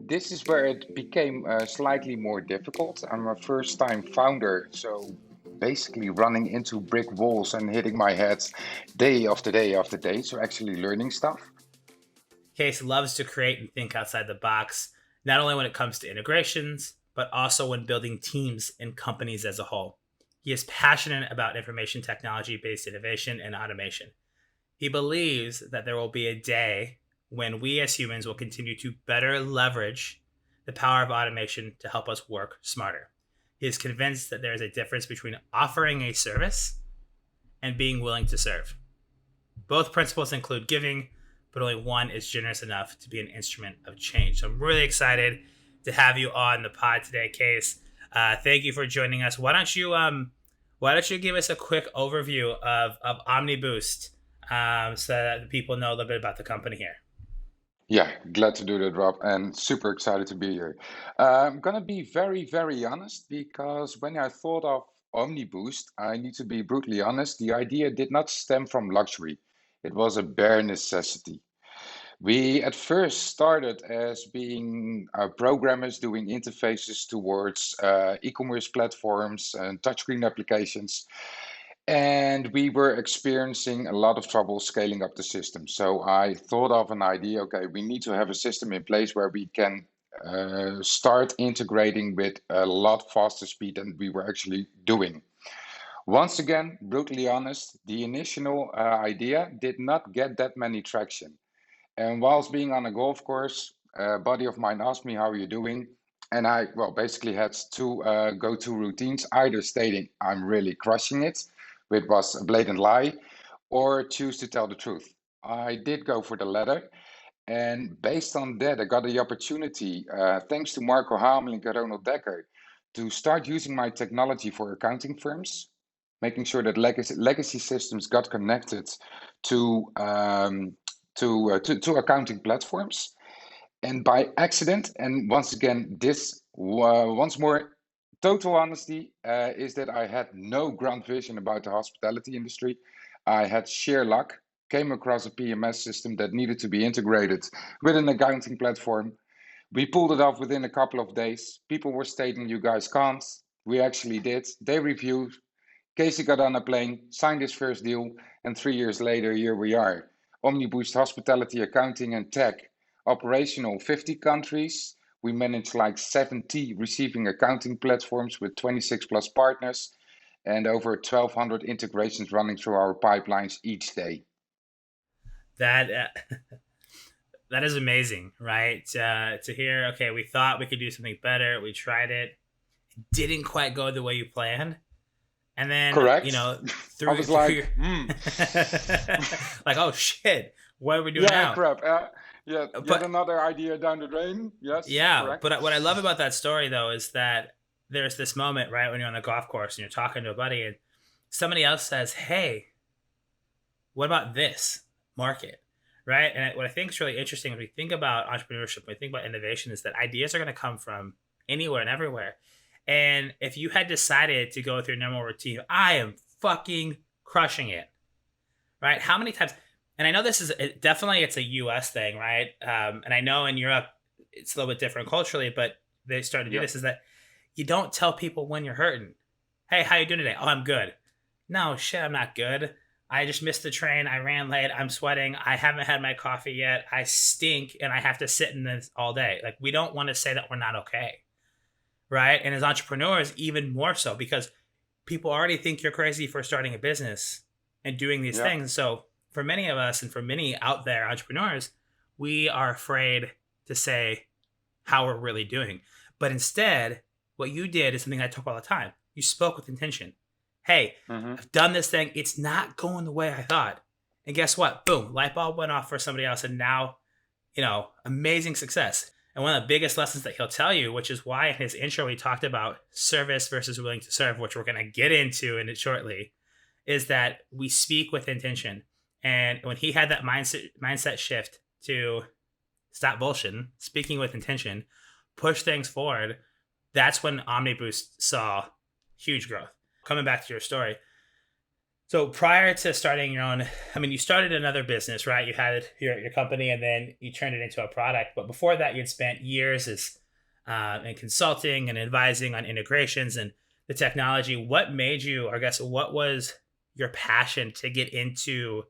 this is where it became slightly more difficult. I'm a first-time founder, so basically running into brick walls and hitting my head day after day after day. So actually learning stuff. Kees loves to create and think outside the box, not only when it comes to integrations, but also when building teams and companies as a whole. He is passionate about information technology based innovation and automation. He believes that there will be a day when we as humans will continue to better leverage the power of automation to help us work smarter. He is convinced that there is a difference between offering a service and being willing to serve. Both principles include giving, but only one is generous enough to be an instrument of change. So I'm really excited to have you on the pod today, Kees. Thank you for joining us. Why don't you give us a quick overview of Omniboost, so that the people know a little bit about the company here? Yeah, glad to do that, Rob, and super excited to be here. I'm gonna be very, very honest because when I thought of Omniboost, I need to be brutally honest. The idea did not stem from luxury; it was a bare necessity. We at first started as being programmers doing interfaces towards e-commerce platforms and touchscreen applications. And we were experiencing a lot of trouble scaling up the system. So I thought of an idea, okay, we need to have a system in place where we can start integrating with a lot faster speed than we were actually doing. Once again, brutally honest, the initial idea did not get that many traction. And whilst being on a golf course, a buddy of mine asked me, "How are you doing?" And I, well, basically had two go-to routines, either stating I'm really crushing it, which was a blatant lie, or choose to tell the truth. I did go for the latter. And based on that, I got the opportunity, thanks to Marco Hamelink and Ronald Dekker, to start using my technology for accounting firms, making sure that legacy systems got connected to to accounting platforms. And by accident, and once again, this once more, total honesty is that I had no ground vision about the hospitality industry. I had sheer luck, came across a PMS system that needed to be integrated with an accounting platform. We pulled it off within a couple of days. People were stating, "You guys can't." We actually did. They reviewed. Casey got on a plane, signed his first deal, and 3 years later, here we are. Omniboost Hospitality, Accounting, and Tech, operational 50 countries. We manage like 70 receiving accounting platforms with 26 plus partners and over 1,200 integrations running through our pipelines each day. That that is amazing, right? To hear, okay, we thought we could do something better. We tried it. It didn't quite go the way you planned. And then, Correct? I through was through like, your like, oh shit, what are we doing yeah, now? crap. Yeah, yet But another idea down the drain. Yes, yeah, correct. but what I love about that story though is that there's this moment, right, when you're on the golf course and you're talking to a buddy and somebody else says, "Hey, what about this market?" Right? And what I think is really interesting when we think about entrepreneurship, when we think about innovation, is that ideas are going to come from anywhere and everywhere. And if you had decided to go through your normal routine, I am fucking crushing it, right? How many times? And I know this is definitely it's a U.S. thing, right? And I know in Europe it's a little bit different culturally, but they started to do Yep. this. Is that you don't tell people when you're hurting. Hey, how you doing today? Oh, I'm good. No shit, I'm not good. I just missed the train. I ran late. I'm sweating. I haven't had my coffee yet. I stink, and I have to sit in this all day. Like we don't want to say that we're not okay, right? And as entrepreneurs, even more so because people already think you're crazy for starting a business and doing these Yeah. things. So for many of us and for many out there entrepreneurs, we are afraid to say how we're really doing. But instead, what you did is something I talk all the time. You spoke with intention. Hey, Hmm. I've done this thing. It's not going the way I thought. And guess what? Boom, light bulb went off for somebody else. And now, amazing success. And one of the biggest lessons that he'll tell you, which is why in his intro he talked about service versus willing to serve, which we're going to get into in it shortly, is that we speak with intention. And when he had that mindset shift to stop bullshitting, speaking with intention, push things forward, that's when Omniboost saw huge growth. Coming back to your story, So prior to starting your own, I mean, you started another business, right? You had your company, and then you turned it into a product. But before that, you'd spent years as in consulting and advising on integrations and the technology. What made you, or I guess, what was your passion to get into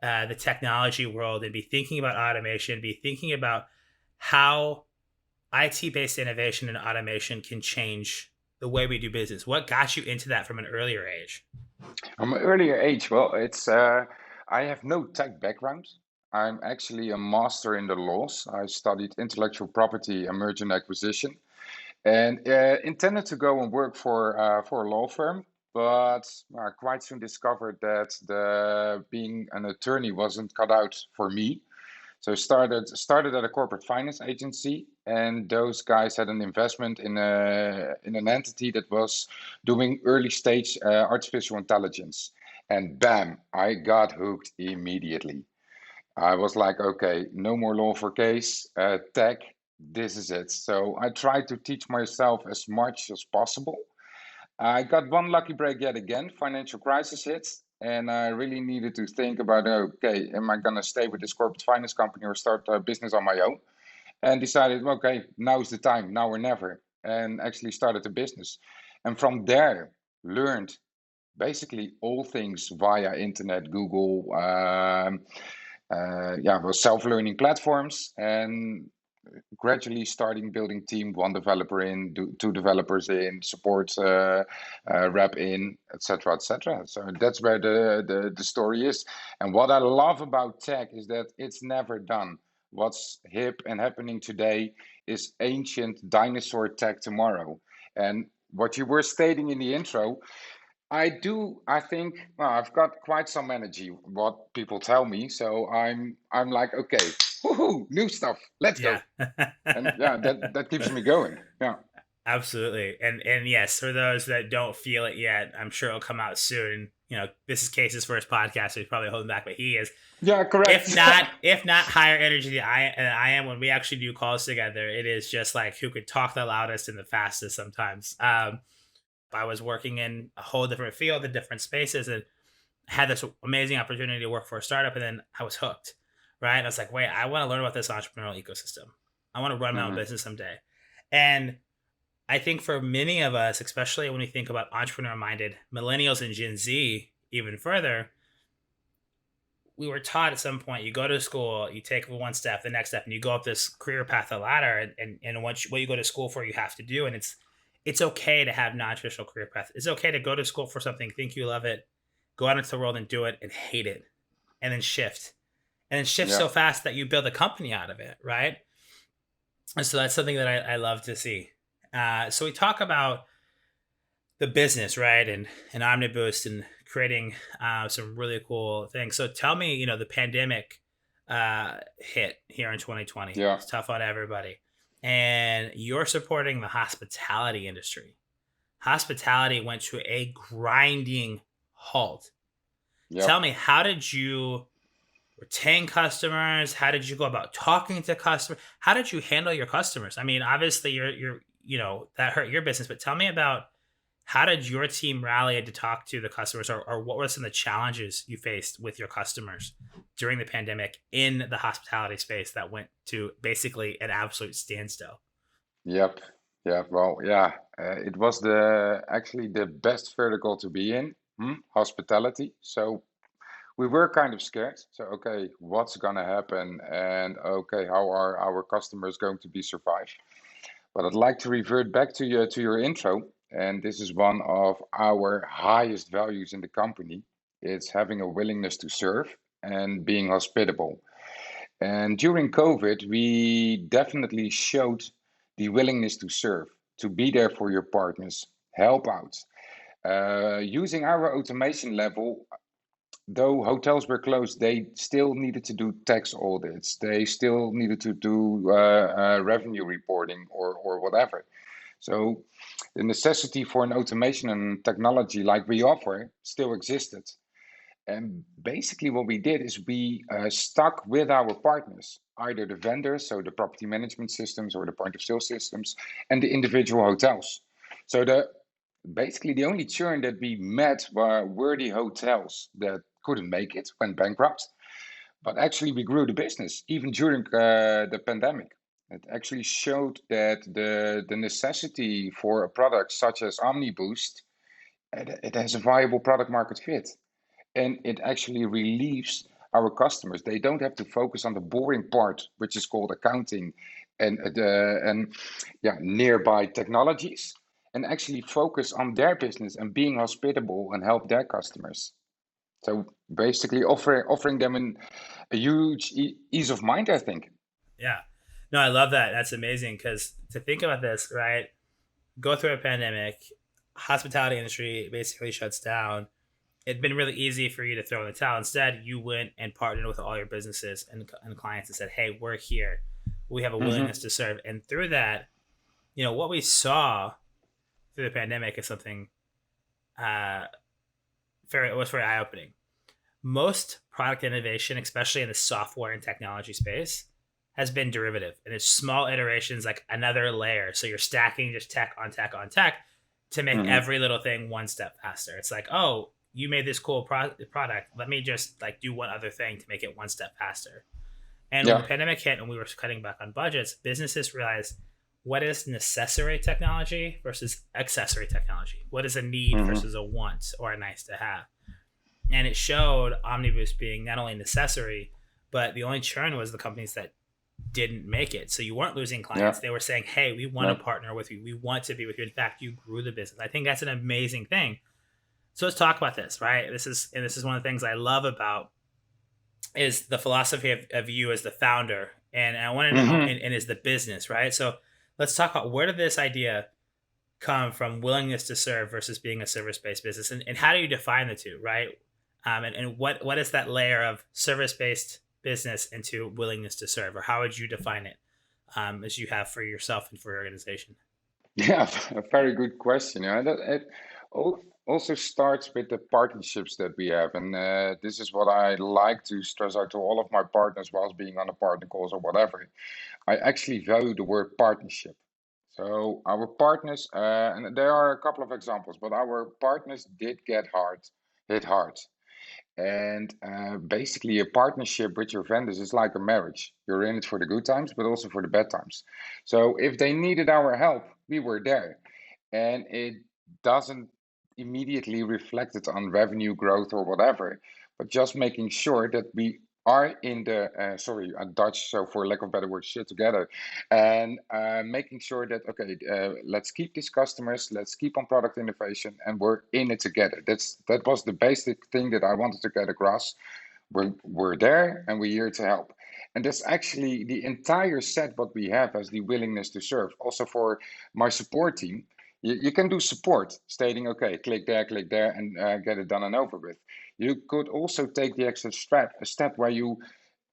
the technology world and be thinking about automation, be thinking about how IT-based innovation and automation can change the way we do business? What got you into that from an earlier age? From an earlier age, well, it's I have no tech background. I'm actually a master in the laws. I studied intellectual property and merger and acquisition, and intended to go and work for a law firm, but quite soon discovered that the being an attorney wasn't cut out for me. So started at a corporate finance agency, and those guys had an investment in an entity that was doing early stage artificial intelligence, and bam, I got hooked immediately. I was like, okay, no more law for case, tech, this is it. So I tried to teach myself as much as possible. I got one lucky break yet again. Financial crisis hit, and I really needed to think about, okay, am I gonna stay with this corporate finance company or start a business on my own? And decided, okay, now's the time, now or never, and actually started a business. And from there, learned basically all things via internet, Google, yeah, well, self-learning platforms, and gradually starting building team, one developer in, two developers in, support rep in, etc., etc. So that's where the story is. And what I love about tech is that it's never done. What's hip and happening today is ancient dinosaur tech tomorrow. And what you were stating in the intro, I think, well, I've got quite some energy, what people tell me. So I'm like, okay, woohoo, new stuff, let's go. Yeah. And yeah, that keeps me going. Yeah. Absolutely. And yes, for those that don't feel it yet, I'm sure it'll come out soon. You know, this is Case's first podcast, so he's probably holding back, but he is. Yeah, If correct. not, if not higher energy than I am when we actually do calls together, it is just like who could talk the loudest and the fastest sometimes. I was working in a whole different field in different spaces and had this amazing opportunity to work for a startup, and then I was hooked. Right. And I was like, wait, I want to learn about this entrepreneurial ecosystem. I want to run my own Hmm. business someday. And I think for many of us, especially when we think about entrepreneur minded millennials and Gen Z, even further, we were taught at some point you go to school, you take one step, the next step, and you go up this career path, the ladder. And what you go to school for, you have to do. And it's okay to have non traditional career path. It's okay to go to school for something, think you love it, go out into the world and do it and hate it, and then shift. And then shift Yeah. so fast that you build a company out of it, right? And so that's something that I love to see. So we talk about the business, right? And Omniboost and creating some really cool things. So tell me, you know, the pandemic hit here in 2020. Yeah. It's tough on everybody. And you're supporting the hospitality industry. Hospitality went to a grinding halt. Yep. Tell me, how did you retain customers? How did you go about talking to customers? How did you handle your customers? I mean, obviously you're you know, that hurt your business, but tell me about how did your team rally to talk to the customers, or what were some of the challenges you faced with your customers during the pandemic in the hospitality space that went to basically an absolute standstill? Yep. Yeah. Well, yeah. It was the actually the best vertical to be in, hospitality. So we were kind of scared. So, okay, what's gonna happen? And okay, how are our customers going to be survived? But I'd like to revert back to your intro, and this is one of our highest values in the company. It's having a willingness to serve and being hospitable. And during COVID, we definitely showed the willingness to serve, to be there for your partners, help out. Using our automation level, though hotels were closed, they still needed to do tax audits. They still needed to do revenue reporting or whatever. So the necessity for an automation and technology like we offer still existed. And basically, what we did is we stuck with our partners, either the vendors, so the property management systems or the point of sale systems, and the individual hotels. So Basically, the only churn that we met were the hotels that couldn't make it, went bankrupt. But actually, we grew the business even during the pandemic. It actually showed that the necessity for a product such as Omniboost, it has a viable product market fit, and it actually relieves our customers. They don't have to focus on the boring part, which is called accounting and yeah, nearby technologies, and actually focus on their business and being hospitable and help their customers. So basically, offering them a huge ease of mind, I think. Yeah. No, I love that. That's amazing because to think about this, right? Go through a pandemic, hospitality industry basically shuts down. It'd been really easy for you to throw in the towel. Instead, you went and partnered with all your businesses and clients and said, "Hey, we're here. We have a willingness Hmm. to serve." And through that, what we saw through the pandemic is something uh, it was very eye opening. Most product innovation, especially in the software and technology space, has been derivative and it's small iterations, like another layer. So you're stacking just tech on tech on tech to make Hmm. every little thing one step faster. It's like, oh, you made this cool product. Let me just like do one other thing to make it one step faster. And when the Yeah. pandemic hit and we were cutting back on budgets, businesses realized what is necessary technology versus accessory technology. What is a need Hmm. versus a want or a nice to have. And it showed Omnibus being not only necessary, but the only churn was the companies that didn't make it. So you weren't losing clients. Yeah. They were saying, "Hey, we want to No. partner with you. We want to be with you." In fact, you grew the business. I think that's an amazing thing. So let's talk about this, right? This is one of the things I love about is the philosophy of you as the founder, and I want to know, Hmm. and is the business, right? So let's talk about where did this idea come from, willingness to serve versus being a service based business, and how do you define the two, right? And what is that layer of service based business into willingness to serve, or how would you define it as you have for yourself and for your organization? Yeah, a very good question. That it also starts with the partnerships that we have, and this is what I like to stress out to all of my partners whilst being on the partner calls or whatever. I actually value the word partnership. So our partners, and there are a couple of examples, but our partners did hit hard. And basically, a partnership with your vendors is like a marriage. You're in it for the good times, but also for the bad times. So if they needed our help, we were there. And it doesn't immediately reflect it on revenue growth or whatever, but just making sure that we are in the, sorry, Dutch, so for lack of better words, shit together, and making sure that, okay, let's keep these customers, let's keep on product innovation, and we're in it together. That was the basic thing that I wanted to get across. We're there and we're here to help. And that's actually the entire set what we have as the willingness to serve. Also for my support team, you can do support, stating, okay, click there, and get it done and over with. You could also take the extra step, a step where you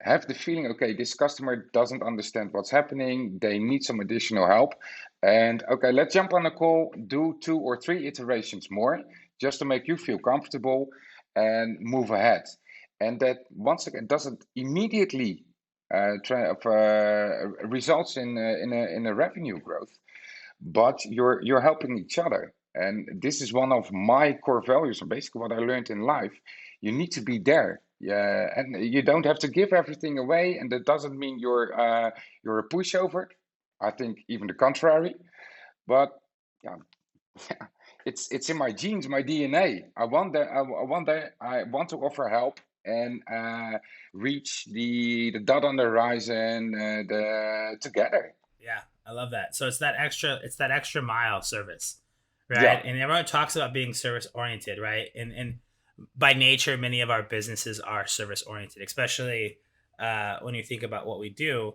have the feeling, okay, this customer doesn't understand what's happening, they need some additional help. And okay, let's jump on a call, do 2 or 3 iterations more, just to make you feel comfortable and move ahead. And that once again doesn't immediately results in a revenue growth, but you're helping each other. And this is one of my core values, and basically what I learned in life. You need to be there. Yeah, and you don't have to give everything away, and that doesn't mean you're a pushover. I think even the contrary. But yeah, it's in my genes, my DNA. I want to offer help and reach the dot on the horizon the together. Yeah, I love that. So it's that extra mile service, right? Yeah. And everyone talks about being service oriented, right? And by nature, many of our businesses are service oriented, especially when you think about what we do.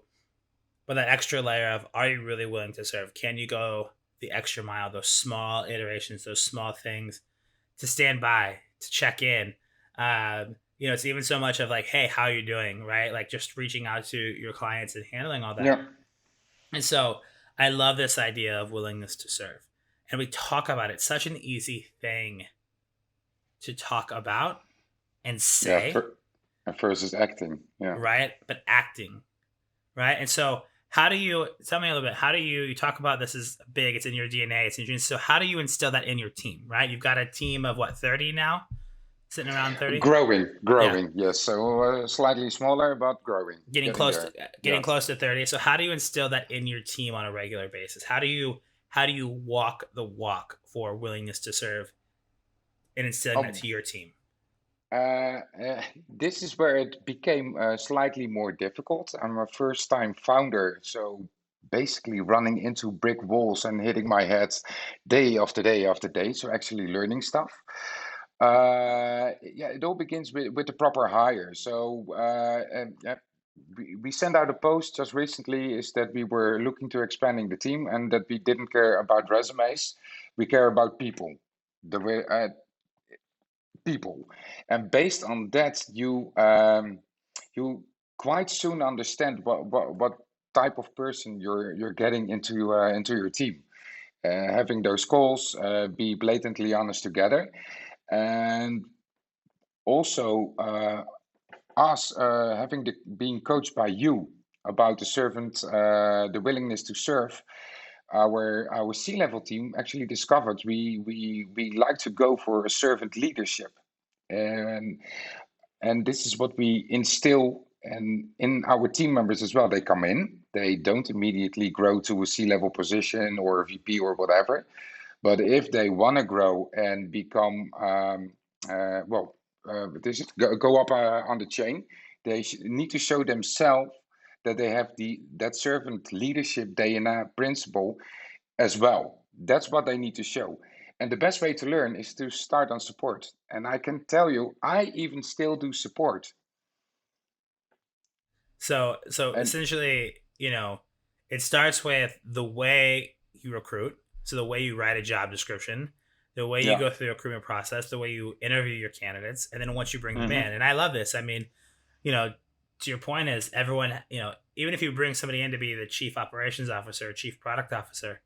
But that extra layer of, are you really willing to serve? Can you go the extra mile? Those small iterations, those small things, to stand by, to check in. It's even so much of like, hey, how are you doing, right? Like just reaching out to your clients and handling all that. Yeah. And so I love this idea of willingness to serve. And we talk about it, such an easy thing to talk about and Yeah, say, versus acting. Yeah. right? But acting, right? And so How do you tell me a little bit? How do you talk about this is big? It's in your DNA. It's in your genes. So how do you instill that in your team? Right, you've got a team of what 30 now, sitting around 30. Yeah, Growing, yes. So slightly smaller, but growing, getting there. getting Yes. close to 30. So how do you instill that in your team on a regular basis? How do you walk the walk for willingness to serve and instilling that Um, to your team? this is where it became slightly more difficult. I'm a first-time founder, so basically running into brick walls and hitting my head day after day after day. So actually learning stuff. Yeah, it all begins with the proper hire. So yeah, we sent out a post just recently is that we were looking to expanding the team and that we didn't care about resumes. We care about people. The way people, and based on that, you quite soon understand what type of person you're getting into your team. Having those calls, be blatantly honest together, and also us having being coached by you about the servant, the willingness to serve. Our C-level team actually discovered we like to go for a servant leadership, and this is what we instill and in our team members as well. They come in, they don't immediately grow to a C-level position or a VP or whatever, but if they want to grow and become, well, go up on the chain, they need to show themselves that they have that servant leadership DNA principle as well. That's what they need to show. And the best way to learn is to start on support. And I can tell you, I even still do support. So And essentially, it starts with the way you recruit. So the way you write a job description, the way you yeah, go through the recruitment process, the way you interview your candidates, and then once you bring them hmm, in. And I love this. I mean, you know, to your point is everyone, even if you bring somebody in to be the chief operations officer, chief product officer,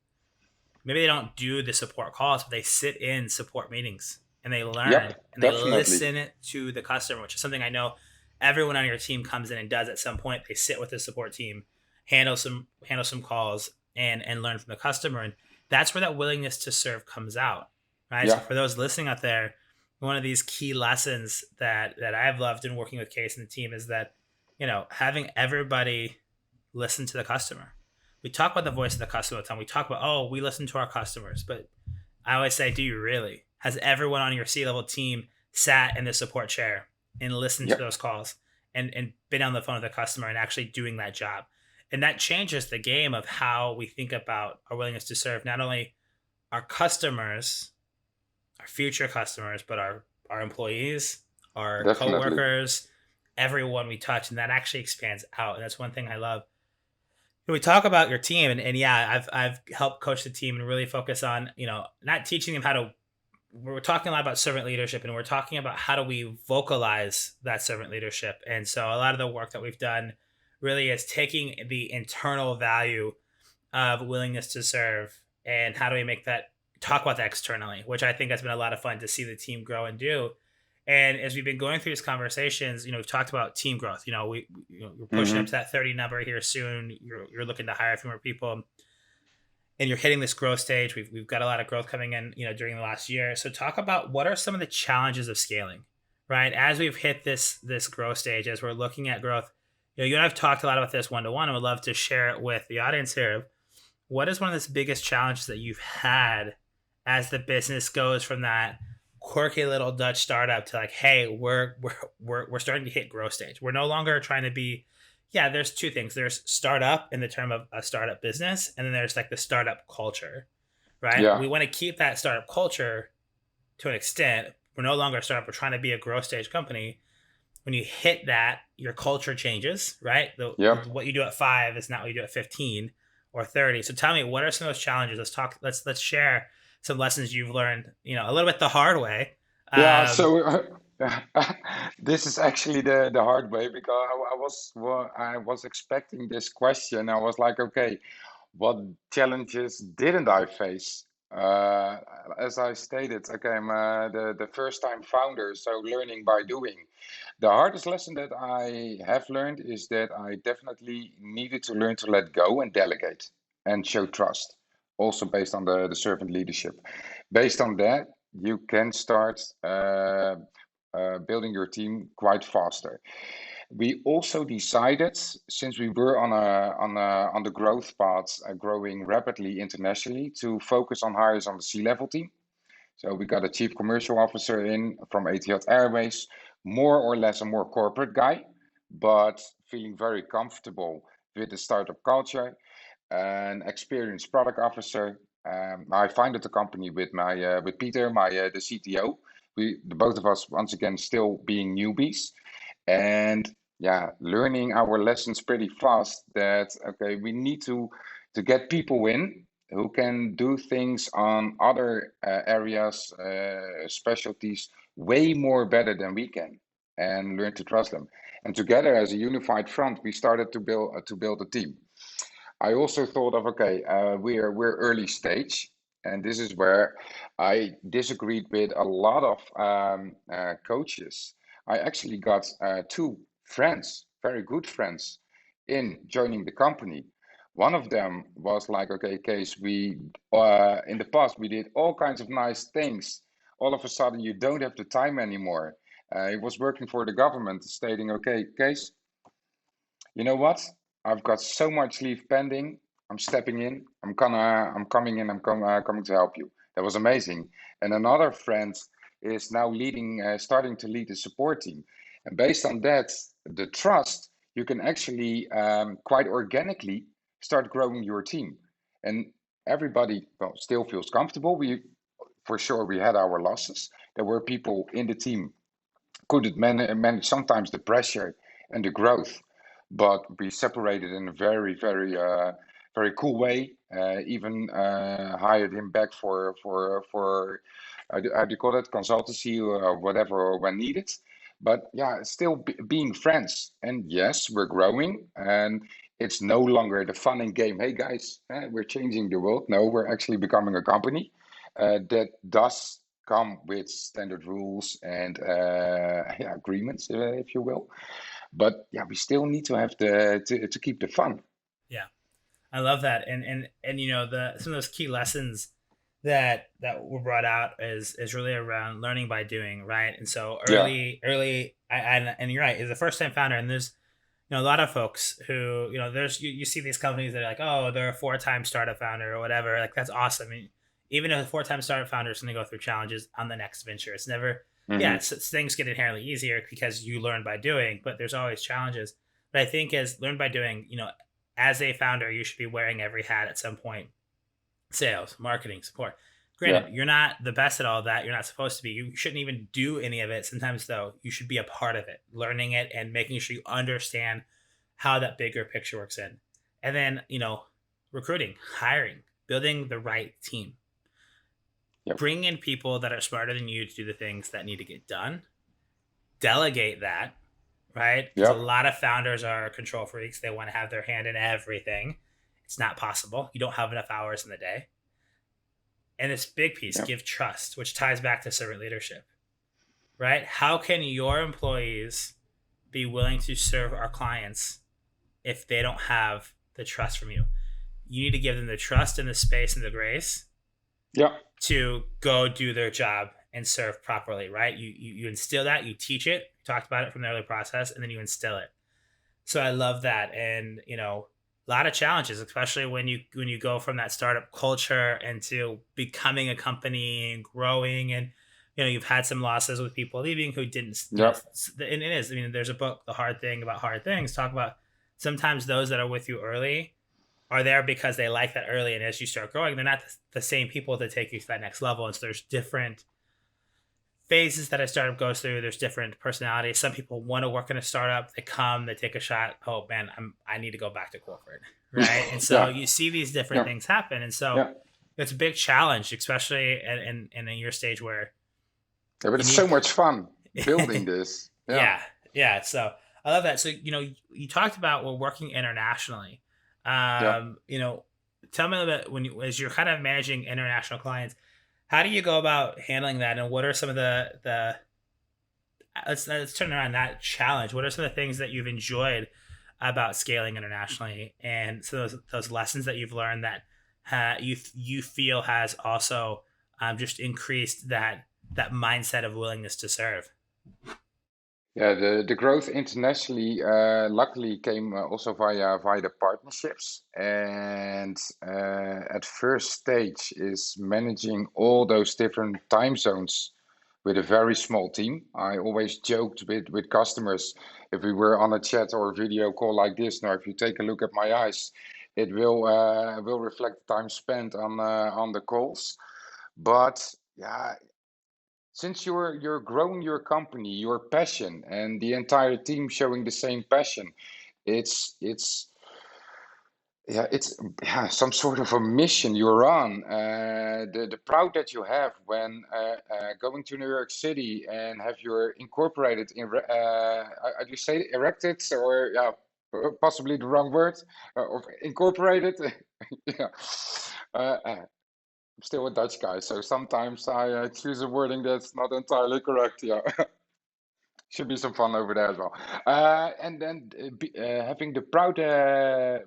maybe they don't do the support calls, but they sit in support meetings and they learn yep, and they definitely. listen to the customer, which is something I know everyone on your team comes in and does at some point. They sit with the support team, handle some calls and learn from the customer. And that's where that willingness to serve comes out. Right. So Yeah, for those listening out there, one of these key lessons that I've loved in working with Case and the team is that, having everybody listen to the customer. We talk about the voice of the customer all the time. We talk about, oh, we listen to our customers. But I always say, do you really? Has everyone on your C-level team sat in the support chair and listened to yep, those calls and been on the phone with the customer and actually doing that job? And that changes the game of how we think about our willingness to serve not only our customers, our future customers, but our employees, our definitely. coworkers, everyone we touch. And that actually expands out. And that's one thing I love. We talk about your team, and yeah, I've helped coach the team and really focus on not teaching them how to. We're talking a lot about servant leadership, and we're talking about how do we vocalize that servant leadership. And so, a lot of the work that we've done really is taking the internal value of willingness to serve, and how do we make that talk about that externally, which I think has been a lot of fun to see the team grow and do. And as we've been going through these conversations, we've talked about team growth. We're pushing up to Hmm. that 30 number here soon. You're looking to hire a few more people, and you're hitting this growth stage. We've got a lot of growth coming in, during the last year. So talk about what are some of the challenges of scaling, right? As we've hit this growth stage, as we're looking at growth, you and I've talked a lot about this one to one. I would love to share it with the audience here. What is one of the biggest challenges that you've had as the business goes from that quirky little Dutch startup to like, hey, we're starting to hit growth stage. We're no longer trying to be, yeah, there's two things. There's startup in the term of a startup business, and then there's like the startup culture, right? Yeah, We want to keep that startup culture to an extent. We're no longer a startup, we're trying to be a growth stage company. When you hit that, your culture changes, right? yep. What you do at 5 is not what you do at 15 or 30. So tell me, what are some of those challenges? Let's share some lessons you've learned, a little bit the hard way. Yeah, Um, so this is actually the hard way because I was expecting this question. I was like, okay, what challenges didn't I face? Uh, as I stated, okay, I'm the first time founder, so learning by doing. The hardest lesson that I have learned is that I definitely needed to learn to let go and delegate and show trust, also based on the servant leadership. Based on that, you can start building your team quite faster. We also decided, since we were on the growth path, growing rapidly internationally, to focus on hires on the C-level team. So we got a chief commercial officer in from Etihad Airways, more or less a more corporate guy, but feeling very comfortable with the startup culture. An experienced product officer. I founded the company with my with Peter, my the CTO. We the both of us once again still being newbies, and yeah, learning our lessons pretty fast. That okay, we need to get people in who can do things on other areas, specialties, way more better than we can, and learn to trust them. And together, as a unified front, we started to build a team. I also thought of okay, we're early stage, and this is where I disagreed with a lot of coaches. I actually got two friends, very good friends, in joining the company. One of them was like, okay, Case, we in the past we did all kinds of nice things. All of a sudden, you don't have the time anymore. He was working for the government, stating, okay, Case, you know what? I've got so much leave pending. I'm stepping in. I'm coming in. Coming to help you. That was amazing. And another friend is now leading, starting to lead the support team. And based on that, the trust, you can actually quite organically start growing your team. And everybody, well, still feels comfortable. We, for sure, we had our losses. There were people in the team couldn't manage sometimes the pressure and the growth, but we separated in a very cool way. Even hired him back for how do you call it, consultancy or whatever when needed. But yeah, still being friends. And yes, we're growing, and it's no longer the fun and game. Hey guys, we're changing the world. No, we're actually becoming a company that does come with standard rules and yeah, agreements, if you will. But yeah, we still need to have to keep the fun. Yeah, I love that, and you know the some of those key lessons that were brought out is really around learning by doing, right? And so Yeah, and you're right, is a first time founder, and there's a lot of folks who there's you see these companies that are like, oh, they're a 4-time startup founder or whatever, like that's awesome. I mean, even a 4-time startup founder is going to go through challenges on the next venture. It's never yeah, hmm, things get inherently easier because you learn by doing, but there's always challenges. But I think as learn by doing, as a founder, you should be wearing every hat at some point: sales, marketing, support. yeah, Granted, you're not the best at all of that. You're not supposed to be. You shouldn't even do any of it. Sometimes, though, you should be a part of it, learning it and making sure you understand how that bigger picture works in. And then, recruiting, hiring, building the right team. yep, Bring in people that are smarter than you to do the things that need to get done. Delegate that, right? Because a yep, lot of founders are control freaks. They want to have their hand in everything. It's not possible. You don't have enough hours in the day. And this big piece, yep, give trust, which ties back to servant leadership, right? How can your employees be willing to serve our clients if they don't have the trust from you? You need to give them the trust and the space and the grace yep, to go do their job and serve properly, right? You instill that, you teach it, you talked about it from the early process, and then you instill it. So I love that. And, a lot of challenges, especially when you go from that startup culture into becoming a company and growing, and you've had some losses with people leaving who didn't, yep, and it is, I mean, there's a book, The Hard Thing About Hard Things, talk about sometimes those that are with you early are there because they like that early, and as you start growing, they're not the same people that take you to that next level. And so there's different phases that a startup goes through. There's different personalities. Some people want to work in a startup. They come, they take a shot. Oh man, I need to go back to corporate, right? And so yeah, you see these different yeah, things happen, and so yeah. it's a big challenge, especially in your stage where Yeah, but you it's so need. much fun building this. Yeah, Yeah, yeah. So I love that. So you talked about we're working internationally. yeah, Um, you know, tell me a little bit as you're kind of managing international clients, how do you go about handling that, and what are some of the let's turn around that challenge. What are some of the things that you've enjoyed about scaling internationally, and so those lessons that you've learned that you feel has also just increased that mindset of willingness to serve? Yeah, the growth internationally luckily came also via the partnerships. And at first stage is managing all those different time zones with a very small team. I always joked with customers, if we were on a chat or a video call like this, now if you take a look at my eyes, it will reflect the time spent on the calls. But yeah, since you're growing your company, your passion, and the entire team showing the same passion, it's yeah, it's yeah, some sort of a mission you're on. The proud that you have when going to New York City and have your incorporated in do you say erected, or yeah, possibly the wrong word, of incorporated. Yeah. I'm still a Dutch guy, so sometimes I choose a wording that's not entirely correct. Yeah. Should be some fun over there as well. And then having the proud,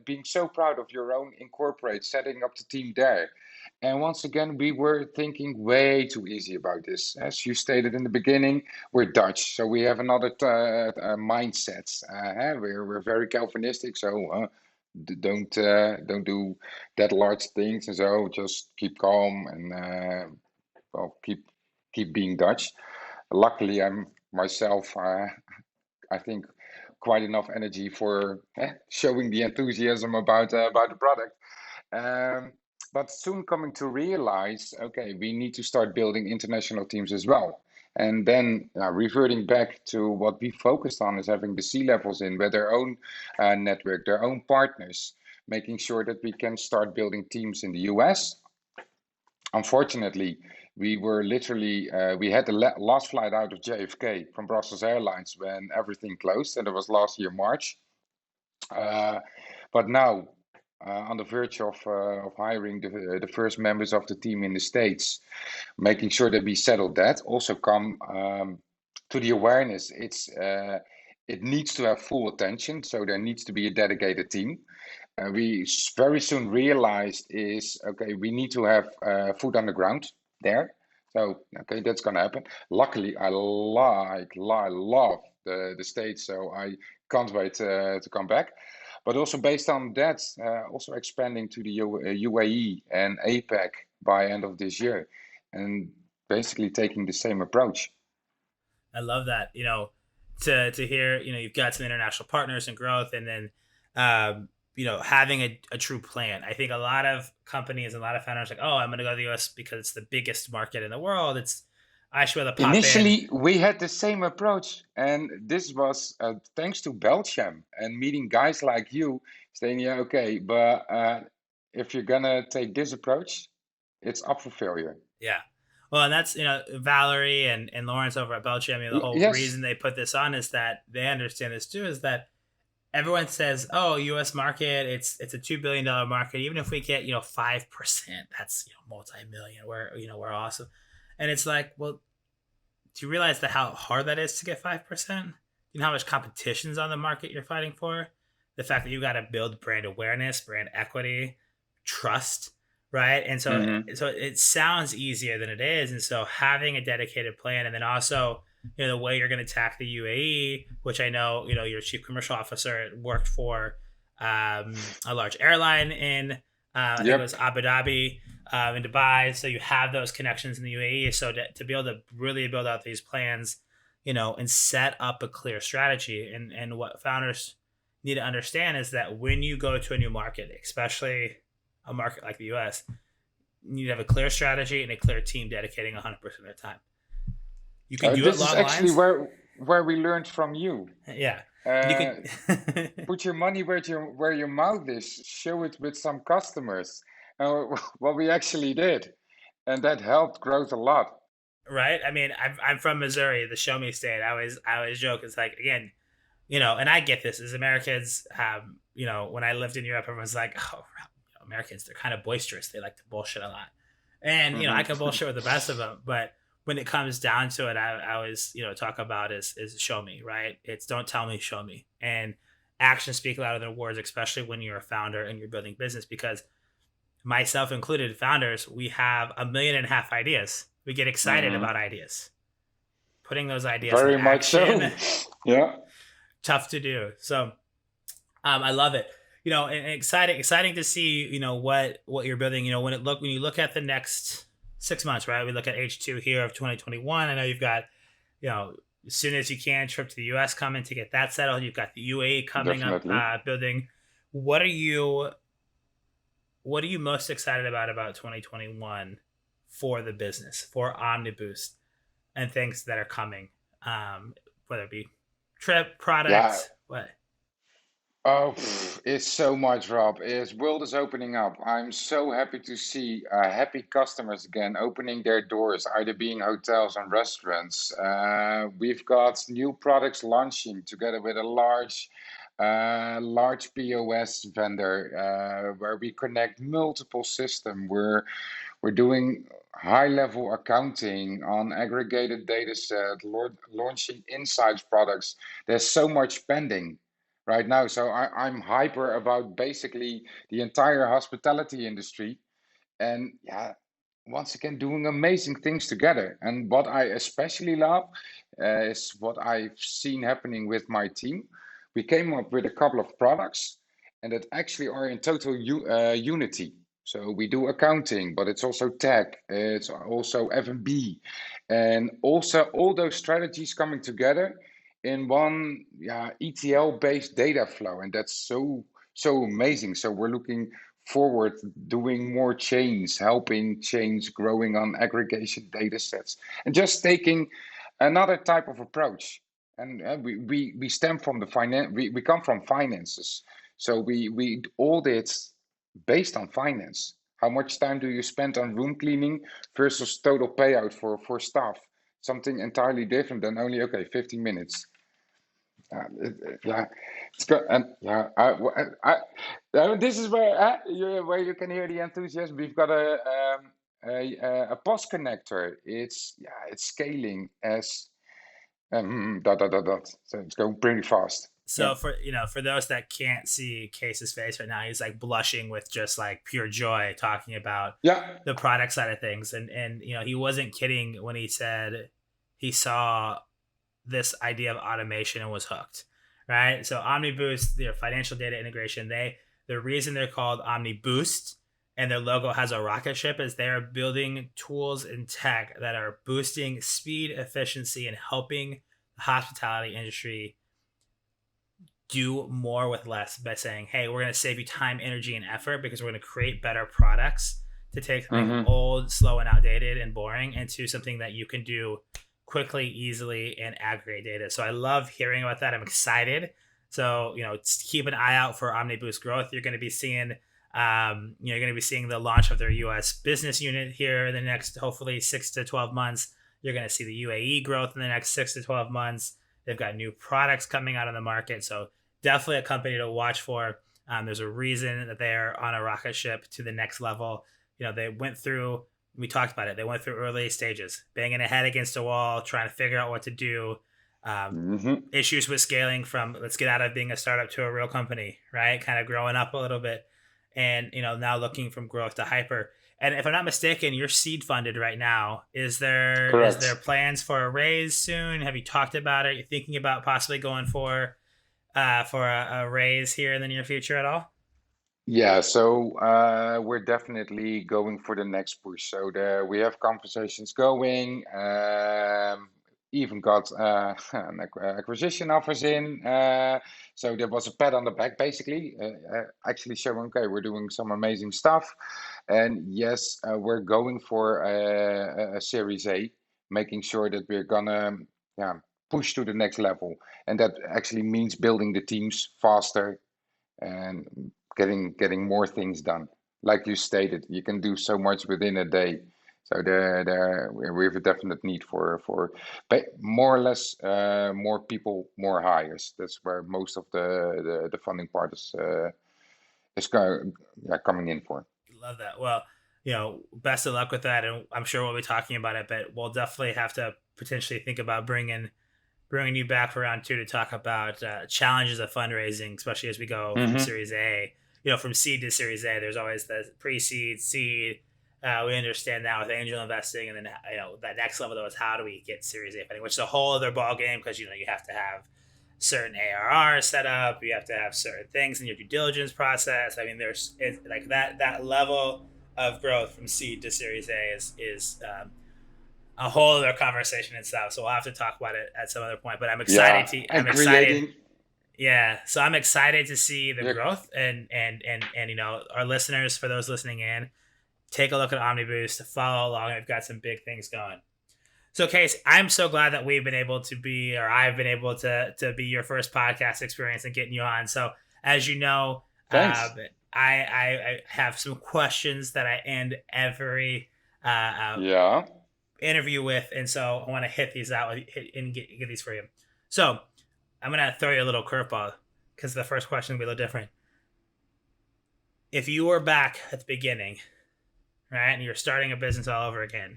being so proud of your own incorporate, setting up the team there. And once again, we were thinking way too easy about this. As you stated in the beginning, we're Dutch, so we have another mindset. We're very Calvinistic, so don't do that large things, and so just keep calm and well, keep being Dutch. Luckily, I'm myself, I think, quite enough energy for showing the enthusiasm about the product. Um, but soon coming to realize, okay, we need to start building international teams as well. And then reverting back to what we focused on is having the C levels in with their own network, their own partners, making sure that we can start building teams in the US. Unfortunately, we were literally we had the last flight out of JFK from Brussels Airlines when everything closed, and it was last year March. Uh, but now, on the verge of hiring the first members of the team in the States, making sure that we settle that. Also, come to the awareness. It needs to have full attention, so there needs to be a dedicated team. We very soon realized is okay, we need to have foot on the ground there. So okay, that's gonna happen. Luckily, I love the States, so I can't wait to come back. But also based on that, also expanding to the UAE and APAC by end of this year, and basically taking the same approach. I love that. To hear, you've got some international partners and growth, and then having a true plan. I think a lot of companies and a lot of founders are like, oh, I'm going to go to the US because it's the biggest market in the world. I should be able to pop in. Initially, we had the same approach, and this was thanks to Belgium and meeting guys like you saying, yeah, okay, but if you're gonna take this approach, it's up for failure. Yeah. Well, and that's, Valerie and Lawrence over at Belgium. The whole Yes. reason they put this on is that they understand this too, is that everyone says, "Oh, U.S. market, it's a $2 billion market. Even if we get 5%, that's multi-million. We're awesome." And it's like, well, do you realize that how hard that is to get 5%? You know how much competition's on the market you're fighting for. The fact that you got to build brand awareness, brand equity, trust, right? And so Hmm. so it sounds easier than it is. And so having a dedicated plan, and then also the way you're going to attack the UAE, which I know your chief commercial officer worked for a large airline in I think it was Yep. Abu Dhabi, in Dubai. So you have those connections in the UAE. So to be able to really build out these plans, and set up a clear strategy. And what founders need to understand is that when you go to a new market, especially a market like the US, you need to have a clear strategy and a clear team dedicating 100% of their time. You can do it This is long actually lines. where we learned from you. Yeah. And you Uh, can Put your money where your mouth is. Show it with some customers. What we actually did, and that helped growth a lot. right? I mean, I'm from Missouri, the show me state. I always joke. It's like, again, and I get this as Americans. When I lived in Europe, everyone's like, "Oh, Americans, they're kind of boisterous. They like to bullshit a lot. And, I can Mm-hmm. bullshit with the best of them. But when it comes down to it, I always, talk about is show me, right? It's don't tell me, show me. And actions speak louder than words, especially when you're a founder and you're building business, because myself included, founders, we have 1.5 million ideas. We get excited Mm-hmm. about ideas. Putting those ideas into Very much action, so. Yeah, tough to do. So I love it. And exciting to see, what you're building. When you look at the next 6 months, right? We look at H2 here of 2021. I know you've got, as soon as you can, trip to the US coming to get that settled. You've got the UAE coming up, definitely. building. What are you most excited about 2021 for the business, for Omniboost, and things that are coming, whether it be trip, Yeah. product, what? Oh, it's so much, Rob. It's world is opening up. I'm so happy to see happy customers again opening their doors, either being hotels and restaurants. We've got new products launching together with a large POS vendor where we connect multiple systems. We're doing high level accounting on aggregated data set, launching insights products. There's so much pending right now. So I'm hyper about basically the entire hospitality industry. And yeah, once again, doing amazing things together. And what I especially love is what I've seen happening with my team. We came up with a couple of products, and that actually are in total unity. So we do accounting, but it's also tech, it's also F&B, and also all those strategies coming together in one, yeah, ETL based data flow, and that's so amazing. So we're looking forward doing more chains, helping chains growing on aggregation data sets, and just taking another type of approach. And we stem from the finance, we come from finances. So we audit based on finance. How much time do you spend on room cleaning versus total payout for staff? Something entirely different than only, okay, 15 minutes. Yeah, it's good. And yeah, this is where you can hear the enthusiasm. We've got a POS connector. It's scaling as dot dot dot dot. So it's going pretty fast. Yeah. So for those that can't see Case's face right now, he's like blushing with just like pure joy talking about Yeah. the product side of things. And he wasn't kidding when he said he saw this idea of automation and was hooked. Right? So OmniBoost, their financial data integration, the reason they're called OmniBoost and their logo has a rocket ship is they are building tools and tech that are boosting speed, efficiency, and helping the hospitality industry do more with less by saying, hey, we're going to save you time, energy, and effort because we're going to create better products to take something Mm-hmm. old, slow, and outdated and boring into something that you can do quickly, easily, and aggregate data. So I love hearing about that. I'm excited. So, keep an eye out for Omniboost growth. You're going to be seeing you're going to be seeing the launch of their US business unit here in the next, hopefully, 6 to 12 months. You're going to see the UAE growth in the next 6 to 12 months. They've got new products coming out on the market. So definitely a company to watch for. There's a reason that they're on a rocket ship to the next level. We talked about it. They went through early stages, banging a head against a wall, trying to figure out what to do. Mm-hmm. Issues with scaling from let's get out of being a startup to a real company, right? Kind of growing up a little bit. And, now looking from growth to hyper. And if I'm not mistaken, you're seed funded right now. Is there Correct. plans for a raise soon? Have you talked about it? You're thinking about possibly going for a raise here in the near future at all? Yeah, so we're definitely going for the next push. So there we have conversations going. Even got an acquisition offers in. So there was a pat on the back, basically, actually showing, okay, we're doing some amazing stuff. And yes, we're going for a Series A, making sure that we're gonna, yeah, push to the next level. And that actually means building the teams faster and getting more things done. Like you stated, you can do so much within a day. So there we have a definite need for more or less more people, more hires. That's where most of the funding part coming in for. Love that. Well, best of luck with that, and I'm sure we'll be talking about it. But we'll definitely have to potentially think about bringing you back for round two to talk about challenges of fundraising, especially as we go from Mm-hmm. Series A. From seed to Series A, there's always the pre-seed, seed. We understand now with angel investing, and then that next level though is how do we get Series A funding, which is a whole other ball game because you have to have certain ARR set up, you have to have certain things in your due diligence process. I mean, like that level of growth from seed to Series A is a whole other conversation itself. So we'll have to talk about it at some other point. But I'm excited Yeah, to. I'm and excited. creating. Yeah. So I'm excited to see the Yeah, growth and our listeners, for those listening in, take a look at Omniboost, follow along. I've got some big things going. So, Case, I'm so glad that we've been able to be, or I've been able to be your first podcast experience and getting you on. So, as you know, thanks. I have some questions that I end every Yeah, interview with, and so I want to hit these out and get these for you. So, I'm gonna throw you a little curveball because the first question will be a little different. If you were back at the beginning, right, and you're starting a business all over again,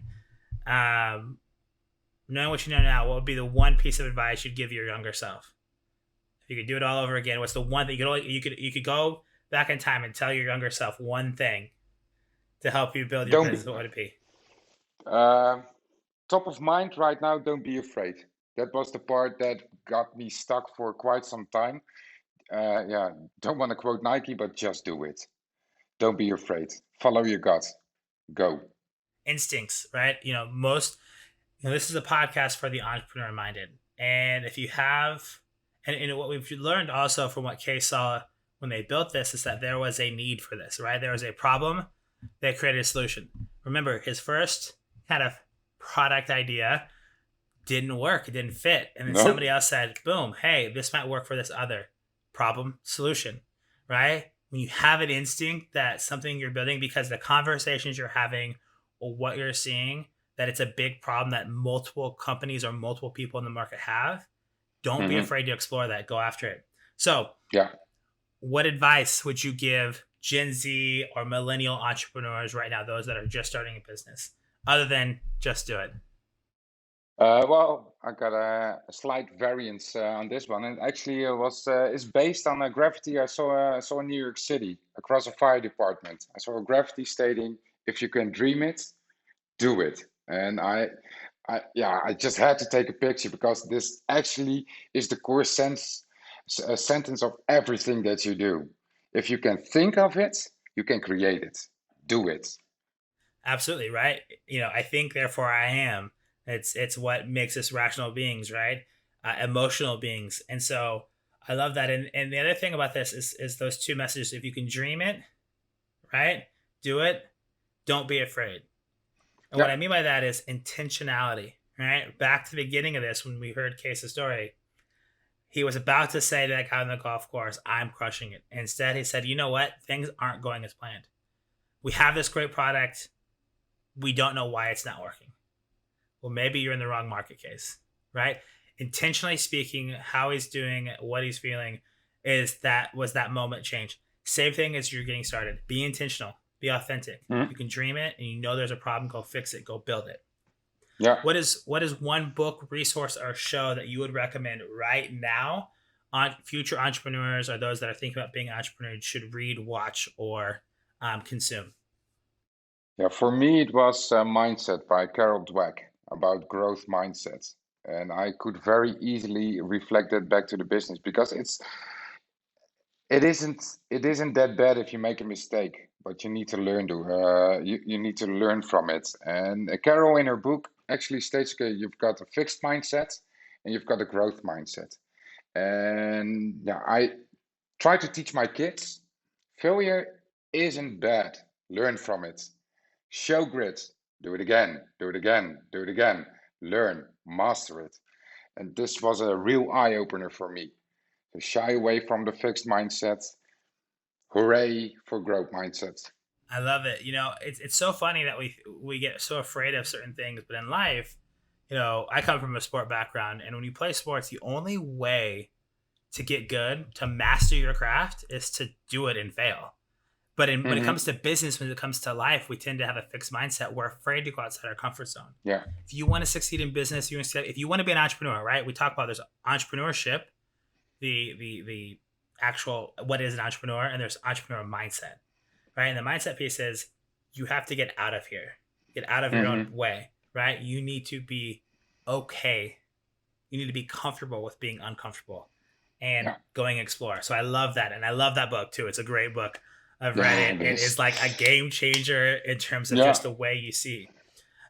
knowing what you know now, what would be the one piece of advice you'd give your younger self? If you could do it all over again, what's the one thing you could go back in time and tell your younger self one thing to help you build your don't business? be What would it be? top of mind right now. Don't be afraid. That was the part that got me stuck for quite some time. Yeah, don't want to quote Nike, but just do it. Don't be afraid. Follow your gut. Go. Instincts, right? This is a podcast for the entrepreneur minded, and if you have, and what we've learned also from what Kay saw when they built this is that there was a need for this, right? There was a problem, they created a solution. Remember, his first kind of product idea didn't work, it didn't fit, and then No. somebody else said, boom, hey, this might work for this other problem solution, right? When you have an instinct that something you're building, because the conversations you're having or what you're seeing, that it's a big problem that multiple companies or multiple people in the market have, don't be Mm-hmm. afraid to explore that. Go after it. So, Yeah. what advice would you give Gen Z or millennial entrepreneurs right now, those that are just starting a business, other than just do it? Well, I got a slight variance on this one, and actually, it was it's based on a graffiti I saw in New York City across a fire department. I saw a graffiti stating, "If you can dream it, do it." And I just had to take a picture because this actually is the core sentence of everything that you do. If you can think of it, you can create it. Do it. Absolutely, right? I think, therefore I am. It's what makes us rational beings, right? Emotional beings, and so I love that. And the other thing about this is those two messages. If you can dream it, right, do it. Don't be afraid. And what Yeah. I mean by that is intentionality, right? Back to the beginning of this when we heard Case's story, he was about to say to that guy on the golf course, "I'm crushing it." Instead, he said, "You know what? Things aren't going as planned. We have this great product. We don't know why it's not working." Well, maybe you're in the wrong market, Case, right? Intentionally speaking, how he's doing, what he's feeling, was that moment change. Same thing as you're getting started. Be intentional, be authentic. If Mhm. you can dream it and you know there's a problem, go fix it, go build it. Yeah. What is one book, resource, or show that you would recommend right now on future entrepreneurs or those that are thinking about being entrepreneurs should read, watch, or consume? Yeah, for me, it was Mindset by Carol Dweck about growth mindset. And I could very easily reflect that back to the business because it isn't that bad if you make a mistake, but you need to you need to learn from it. And Carol in her book actually states, okay, you've got a fixed mindset and you've got a growth mindset. And yeah, I try to teach my kids failure isn't bad. Learn from it. Show grit. Do it again. Do it again. Do it again. Learn. Master it. And this was a real eye opener for me. To shy away from the fixed mindset. Hooray for growth mindset. I love it. It's so funny that we get so afraid of certain things, but in life, I come from a sport background, and when you play sports, the only way to get good, to master your craft, is to do it and fail. But when it comes to business, when it comes to life, we tend to have a fixed mindset. We're afraid to go outside our comfort zone. Yeah. If you want to succeed in business, if you want to be an entrepreneur, right? We talk about there's entrepreneurship, the actual what is an entrepreneur, and there's entrepreneur mindset, right? And the mindset piece is you have to get out of here, get out of your own way, right? You need to be okay. You need to be comfortable with being uncomfortable and going explore. So I love that. And I love that book too. It's a great book. I've read it. It is like a game changer in terms of just the way you see.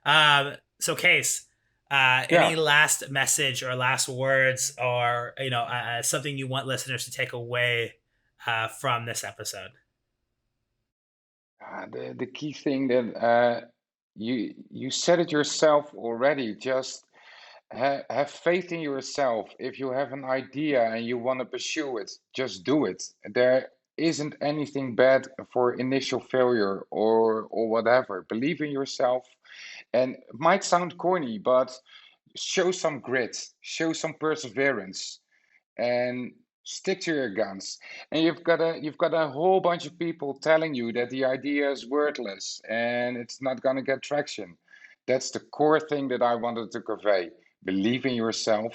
So Kees, any last message or last words or, something you want listeners to take away from this episode? The key thing that you said it yourself already. Just have faith in yourself. If you have an idea and you want to pursue it, just do it. There isn't anything bad for initial failure or whatever. Believe in yourself. And it might sound corny, but show some grit, show some perseverance, and stick to your guns. And you've got a whole bunch of people telling you that the idea is worthless and it's not going to get traction. That's the core thing that I wanted to convey. Believe in yourself,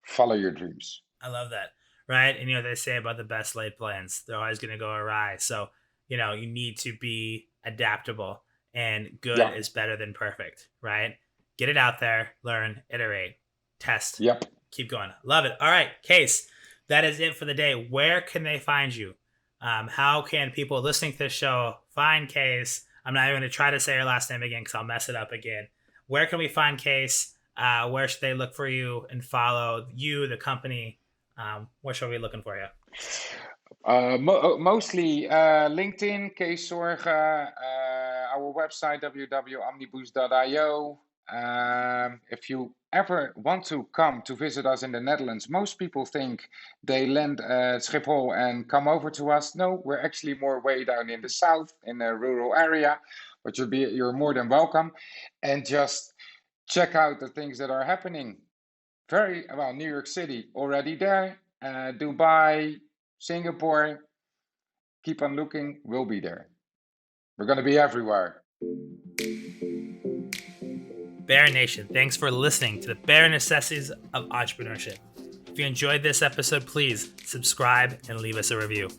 follow your dreams. I love that. Right. And they say about the best laid plans, they're always going to go awry. So, you need to be adaptable, and good is better than perfect. Right. Get it out there, learn, iterate, test. Yep. Keep going. Love it. All right, Kees, that is it for the day. Where can they find you? How can people listening to this show find Kees? I'm not even going to try to say your last name again because I'll mess it up again. Where can we find Kees? Where should they look for you and follow you, the company? Where should we be looking for you? Mostly LinkedIn, Kees Zorge, our website, www.omniboost.io. If you ever want to come to visit us in the Netherlands, most people think they land at Schiphol and come over to us. No, we're actually more way down in the south, in a rural area, but you're more than welcome. And just check out the things that are happening. New York City already there, Dubai, Singapore, keep on looking, we'll be there. We're going to be everywhere. Bare Nation, thanks for listening to the bare necessities of entrepreneurship. If you enjoyed this episode, please subscribe and leave us a review.